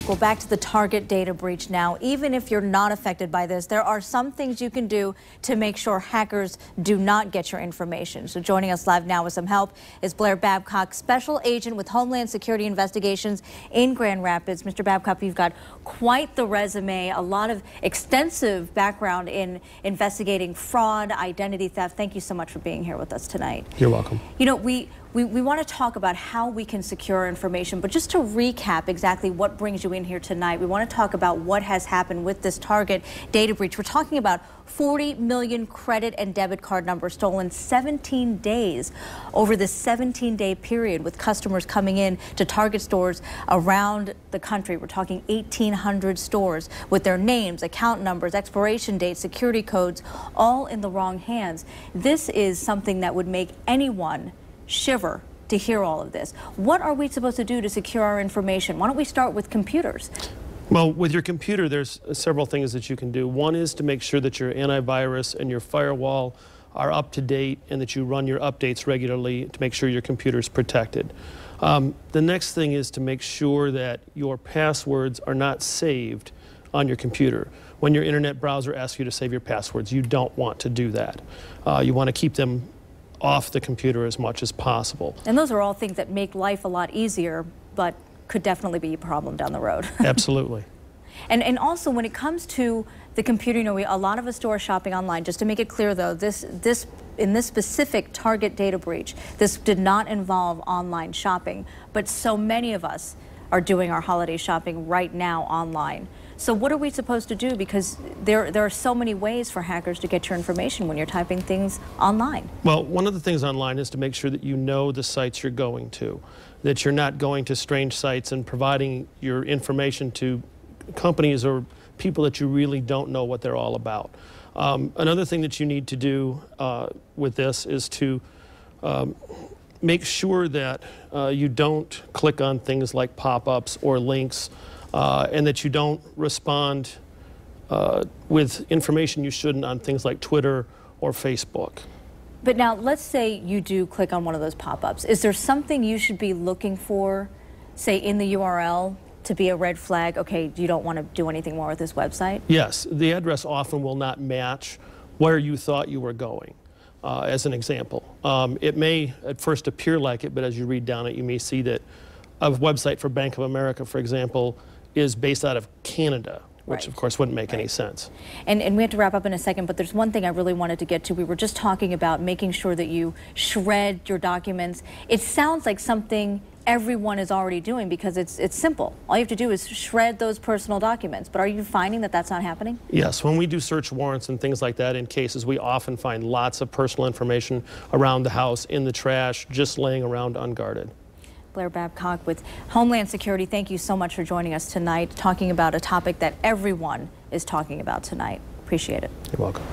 Go back to the Target data breach now. Even if you're not affected by this, there are some things you can do to make sure hackers do not get your information. So joining us live now with some help is Blair Babcock, Special Agent with Homeland Security Investigations in Grand Rapids. Mr. Babcock, you've got quite the resume, a lot of extensive background in investigating fraud, identity theft. Thank you so much for being here with us tonight. You're welcome. You know, we want to talk about how we can secure information, but just to recap exactly what brings you in here tonight, we want to talk about what has happened with this Target data breach. We're talking about 40 million credit and debit card numbers stolen 17 days over this 17-day period, with customers coming in to Target stores around the country. We're talking 1,800 stores with their names, account numbers, expiration dates, security codes, all in the wrong hands. This is something that would make anyone shiver to hear all of this. What are we supposed to do to secure our information? Why don't we start with computers? Well, with your computer, there's several things that you can do. One is to make sure that your antivirus and your firewall are up to date and that you run your updates regularly to make sure your computer is protected. The next thing is to make sure that your passwords are not saved on your computer. When your internet browser asks you to save your passwords, you don't want to do that. You want to keep them off the computer as much as possible. And those are all things that make life a lot easier, but could definitely be a problem down the road. Absolutely. And also, when it comes to the computer, you know, a lot of us do our shopping online. Just to make it clear, though, in this specific Target data breach, this did not involve online shopping, but so many of us are doing our holiday shopping right now online. So what are we supposed to do? Because there are so many ways for hackers to get your information when you're typing things online. Well, one of the things online is to make sure that you know the sites you're going to, that you're not going to strange sites and providing your information to companies or people that you really don't know what they're all about. Another thing that you need to do with this is to make sure that you don't click on things like pop-ups or links, and that you don't respond with information you shouldn't on things like Twitter or Facebook. But now, let's say you do click on one of those pop-ups. Is there something you should be looking for, say, in the URL to be a red flag? Okay, you don't want to do anything more with this website? Yes, the address often will not match where you thought you were going. As an example, it may at first appear like it, but as you read down it, you may see that a website for Bank of America, for example, is based out of Canada, which of course wouldn't make any sense. And we have to wrap up in a second, but there's one thing I really wanted to get to. We were just talking about making sure that you shred your documents. It sounds like something everyone is already doing because it's simple. All you have to do is shred those personal documents. But are you finding that that's not happening? Yes, when we do search warrants and things like that in cases, we often find lots of personal information around the house, in the trash, just laying around unguarded. Blair Babcock with Homeland Security, thank you so much for joining us tonight, talking about a topic that everyone is talking about tonight. Appreciate it. You're welcome.